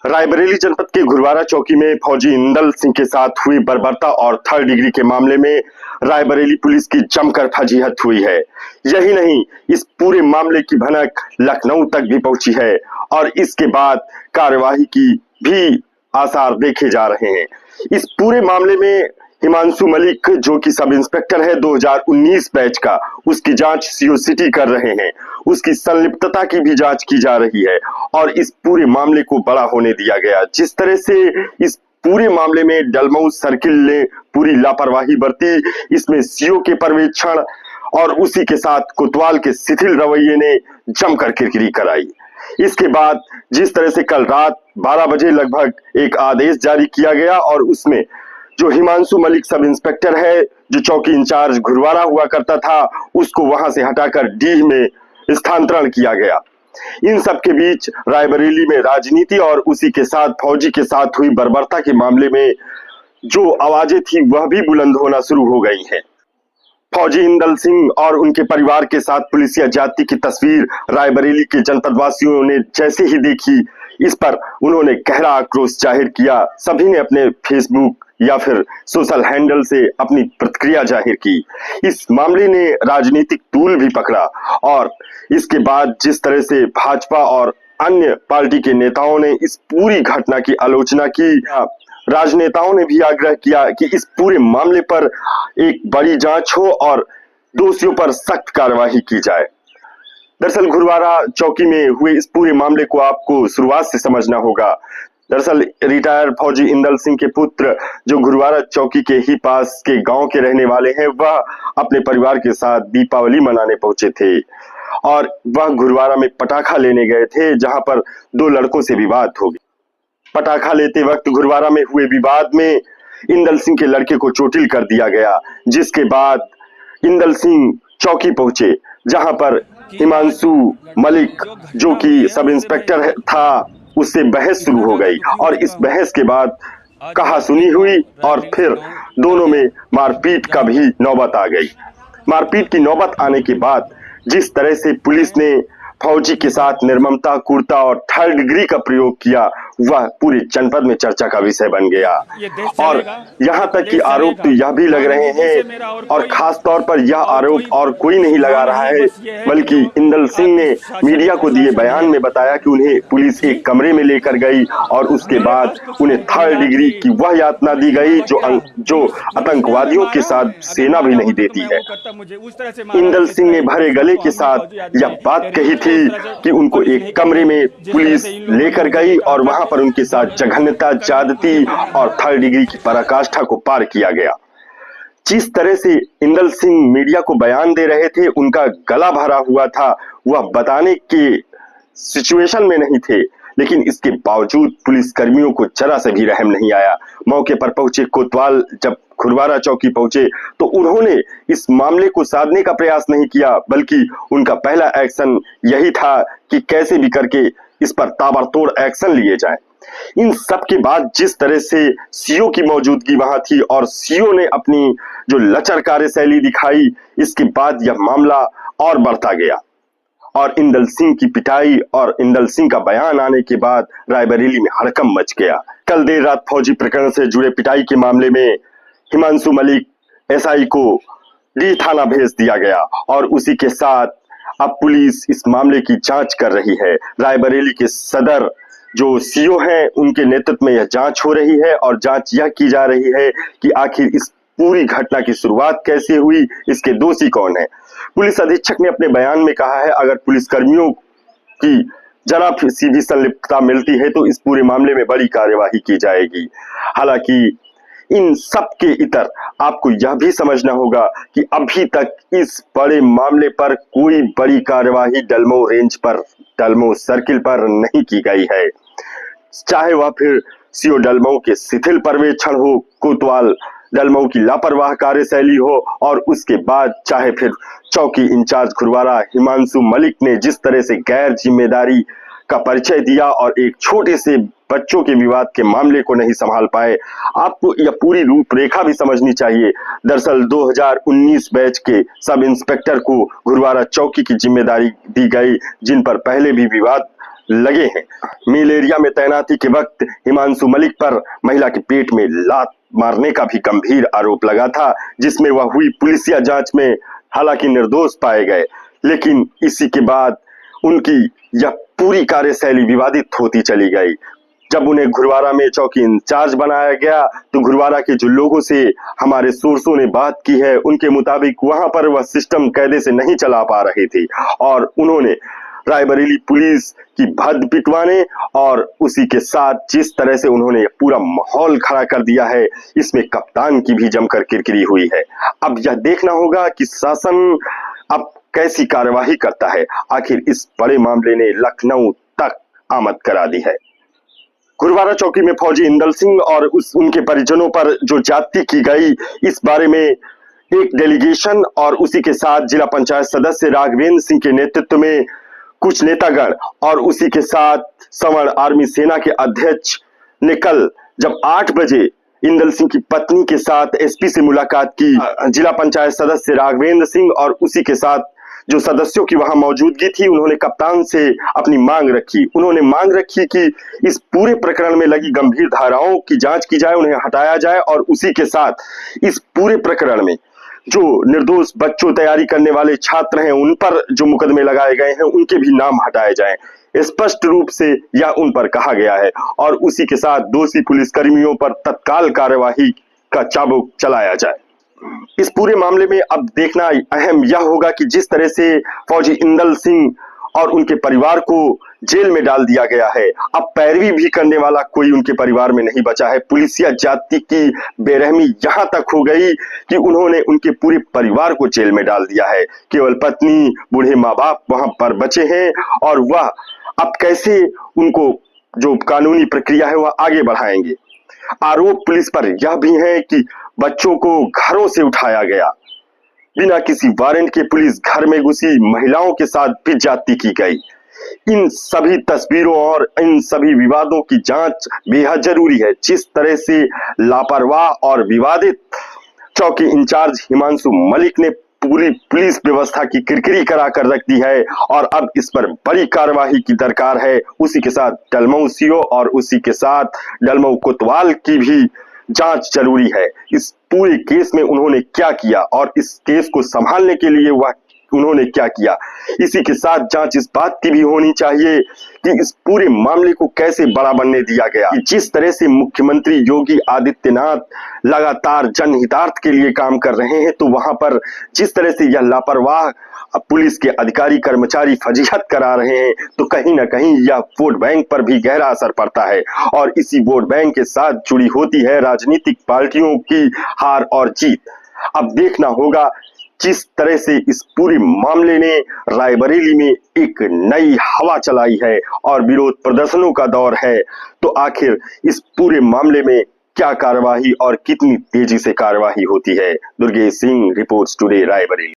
रायबरेली जनपद के घुरवारा चौकी में फौजी इंदल सिंह के साथ हुई बर्बरता और थर्ड डिग्री के मामले में रायबरेली पुलिस की जमकर फजीहत हुई है। यही नहीं, इस पूरे मामले की भनक लखनऊ तक भी पहुंची है और इसके बाद कार्यवाही की भी आसार देखे जा रहे हैं। इस पूरे मामले में हिमांशु मलिक, जो कि सब इंस्पेक्टर है 2019 बैच का, उसकी जांच सीओ सिटी कर रहे हैं। उसकी संलिप्तता की भी जांच की जा रही है और इस पूरे मामले को बड़ा होने दिया गया। जिस तरह से इस पूरे मामले में डलमऊ सर्किल ने पूरी लापरवाही बरती, इसमें सीओ के पर्यवेक्षण और उसी के साथ कोतवाल के शिथिल रवैये ने जमकर किरकिरी कराई। इसके बाद जिस तरह से कल रात 12 बजे लगभग एक आदेश जारी किया गया और उसमें जो हिमांशु मलिक सब इंस्पेक्टर है, जो चौकी इंचार्ज घुरवारा हुआ करता था, उसको वहां से हटाकर डीह में स्थानांतरण किया गया। इन सब के बीच रायबरेली में राजनीति और उसी के साथ फौजी के साथ हुई बर्बरता के मामले में जो आवाजें थी वह भी बुलंद होना शुरू हो गई हैं। फौजी इंदल सिंह और उनके परिवार के साथ पुलिसिया जाति की तस्वीर रायबरेली के जनपद वासियों ने जैसे ही देखी, इस पर उन्होंने गहरा आक्रोश जाहिर किया। सभी ने अपने फेसबुक या फिर सोशल हैंडल से अपनी प्रतिक्रिया जाहिर की। इस मामले ने राजनीतिक तूल भी पकड़ा और इसके बाद जिस तरह से भाजपा और अन्य पार्टी के नेताओं ने इस पूरी घटना की आलोचना की, राजनेताओं ने भी आग्रह किया कि इस पूरे मामले पर एक बड़ी जांच हो और दोषियों पर सख्त कार्यवाही की जाए। दरअसल घुरवारा चौकी में हुए इस पूरे मामले को आपको शुरुआत से समझना होगा। दरअसल रिटायर्ड फौजी इंदल सिंह के पुत्र, जो घुरवारा चौकी के ही पास के गांव के रहने वाले हैं, वह अपने परिवार के साथ दीपावली मनाने पहुंचे थे और वह घुरवारा में पटाखा लेने गए थे, जहां पर दो लड़कों से विवाद हो गया। पटाखा लेते वक्त घुरवारा में हुए विवाद में इंदल सिंह के लड़के को चोटिल कर दिया गया, जिसके बाद इंदल सिंह चौकी पहुंचे, जहां पर हिमांशु मलिक, जो कि सब इंस्पेक्टर था, उससे बहस शुरू हो गई और इस बहस के बाद कहासुनी हुई और फिर दोनों में मारपीट का भी नौबत आ गई। मारपीट की नौबत आने के बाद जिस तरह से पुलिस ने फौजी के साथ निर्ममता, क्रूरता और थर्ड डिग्री का प्रयोग किया, वह पूरे जनपद में चर्चा का विषय बन गया। और यहाँ तक कि आरोप तो यह भी लग रहे हैं और खास तौर पर यह आरोप और कोई नहीं लगा रहा है, बल्कि इंदल सिंह ने मीडिया को दिए बयान में बताया कि उन्हें पुलिस एक कमरे में लेकर गई और उसके बाद उन्हें थर्ड डिग्री की वह यातना दी गई जो आतंकवादियों के साथ सेना भी नहीं देती है। इंदल सिंह ने भरे गले के साथ यह बात कही थी कि उनको एक कमरे में पुलिस लेकर गई और वहां पर उनके साथ जघन्यता, ज्यादती और थर्ड डिग्री की पराकाष्ठा को पार किया गया। जिस तरह से इंदल सिंह मीडिया को बयान दे रहे थे, उनका गला भरा हुआ था, वह बताने के सिचुएशन में नहीं थे, लेकिन इसके बावजूद पुलिस कर्मियों को जरा से भी रहम नहीं आया। मौके पर पहुंचे कोतवाल जब घुरवारा चौकी पहुंचे तो उन्होंने इस मामले को साधने का प्रयास नहीं किया, बल्कि उनका पहला एक्शन यही था कि कैसे भी करके इस पर ताबड़तोड़ एक्शन लिए जाए। इन सब के बाद जिस तरह से सीओ की मौजूदगी वहां थी और सीओ ने अपनी जो लचर कार्यशैली दिखाई, इसके बाद यह मामला और बढ़ता गया और इंदल सिंह की पिटाई और इंदल सिंह का बयान आने के बाद रायबरेली में हड़कंप मच गया। कल देर रात फौजी प्रकरण से जुड़े पिटाई के मामले में हिमांशु मलिक एसआई को डी थाना भेज दिया गया और उसी के साथ अब पुलिस इस मामले की जांच कर रही है। रायबरेली के सदर जो सीओ हैं, उनके नेतृत्व में यह जांच हो रही है और जांच यह की जा रही है कि आखिर इस पूरी घटना की शुरुआत कैसे हुई, इसके दोषी कौन है। पुलिस अधीक्षक ने अपने बयान में कहा है, अगर पुलिसकर्मियों की जरा सी भी संलिप्तता मिलती है तो इस पूरे मामले में बड़ी कार्यवाही की जाएगी। हालांकि इन सब के इतर आपको यह भी समझना होगा कि अभी तक इस बड़े मामले पर कोई बड़ी कार्यवाही डलमऊ रेंज पर, डलमऊ सर्किल पर नहीं की गई है। चाहे वह फिर सीओ डलमऊ के शिथिल पर्यवेक्षण हो, कोतवाल डलमऊ की लापरवाह कार्यशैली हो और उसके बाद चाहे फिर चौकी इंचार्ज घुरवारा हिमांशु मलिक ने जिस तरह से गैर जिम्मेदारी का परिचय दिया और एक छोटे से बच्चों के विवाद के मामले को नहीं संभाल पाए। आपको यह पूरी रूपरेखा भी समझनी चाहिए। दरअसल 2019 बैच के सब इंस्पेक्टर को घुरवारा चौकी की जिम्मेदारी दी गई, जिन पर पहले भी विवाद लगे हैं। मिल एरिया में तैनाती के वक्त हिमांशु मलिक पर महिला के पेट में लात मारने का भी गंभीर आरोप लगा था, जिसमें वह हुई पुलिसिया जांच में हालांकि निर्दोष पाए गए, लेकिन इसी के बाद उनकी यह पूरी कार्यशैली विवादित होती चली गई। जब उन्हें गुरुवारा में चौकी इंचार्ज बनाया गया तो गुरुवारा के जो लोगों से हमारे सोर्सों ने बात की है, उनके मुताबिक वहां पर वह सिस्टम कायदे से नहीं चला पा रहे थे और उन्होंने रायबरेली पुलिस की भद्द पिटवाने और उसी के साथ जिस तरह से उन्होंने पूरा माहौल खड़ा कर दिया है, इसमें कप्तान की भी जमकर किरकिरी हुई है। अब यह देखना होगा कि शासन अब कैसी कार्यवाही करता है। आखिर इस बड़े मामले ने लखनऊ तक आमद करा दी है। गुरुवारा चौकी में फौजी इंदल सिंह और उनके परिजनों पर जो ज्यादती की गई, इस बारे में एक डेलीगेशन और उसी के साथ जिला पंचायत सदस्य राघवेंद्र सिंह के नेतृत्व में कुछ नेतागण और उसी के साथ सवर्ण आर्मी सेना के अध्यक्ष ने कल जब 8 बजे इंदल सिंह की पत्नी के साथ एसपी से मुलाकात की। जिला पंचायत सदस्य राघवेंद्र सिंह और उसी के साथ जो सदस्यों की वहां मौजूदगी थी, उन्होंने कप्तान से अपनी मांग रखी। उन्होंने मांग रखी कि इस पूरे प्रकरण में लगी गंभीर धाराओं की जांच की जाए, उन्हें हटाया जाए और उसी के साथ इस पूरे प्रकरण में जो निर्दोष बच्चों तैयारी करने वाले छात्र हैं, उन पर जो मुकदमे लगाए गए हैं, उनके भी नाम हटाए जाएं। स्पष्ट रूप से यह उन पर कहा गया है और उसी के साथ दोषी पुलिसकर्मियों पर तत्काल कार्यवाही का चाबुक चलाया जाए। इस पूरे मामले में अब देखना अहम यह होगा कि जिस तरह से फौजी इंदल सिंह और उनके परिवार को जेल में डाल दिया गया है, अब पैरवी भी करने वाला कोई उनके परिवार में नहीं बचा है। पुलिसिया जाति की बेरहमी यहां तक हो गई कि उन्होंने उनके पूरे परिवार को जेल में डाल दिया है। केवल पत्नी, बूढ़े माँ बाप वहां पर बचे हैं और वह अब कैसे उनको जो कानूनी प्रक्रिया है वह आगे बढ़ाएंगे। आरोप पुलिस पर यह भी है कि बच्चों को घरों से उठाया गया, बिना किसी वारंट के पुलिस घर में घुसी, महिलाओं के साथ भी ज्यादती की गई। इन सभी तस्वीरों और इन सभी विवादों की जांच बेहद जरूरी है। जिस तरह से लापरवाह और विवादित चौकी इंचार्ज हिमांशु मलिक ने पूरी पुलिस व्यवस्था की किरकिरी करा कर रख दी है और अब इस पर बड़ी कार्यवाही की दरकार है। उसी के साथ डलमऊ सीओ और उसी के साथ डलमऊ कोतवाल की भी जांच जरूरी है। इस पूरे केस में उन्होंने क्या किया और इस केस को संभालने के लिए वह उन्होंने क्या किया। इसी के साथ जांच इस बात की भी होनी चाहिए कि इस पूरे मामले को कैसे बड़ा बनने दिया गया। जिस तरह से मुख्यमंत्री योगी आदित्यनाथ लगातार जनहितार्थ के लिए काम कर रहे हैं, तो वहां पर जिस तरह से यह लापरवाह पुलिस के अधिकारी कर्मचारी फजीहत करा रहे हैं, तो कहीं ना कहीं यह वोट बैंक पर भी गहरा असर पड़ता है और इसी वोट बैंक के साथ जुड़ी होती है राजनीतिक पार्टियों की हार और जीत। अब देखना होगा जिस तरह से इस पूरे मामले ने रायबरेली में एक नई हवा चलाई है और विरोध प्रदर्शनों का दौर है, तो आखिर इस पूरे मामले में क्या कार्यवाही और कितनी तेजी से कार्यवाही होती है। Durgesh Singh, reports today, Raebareli.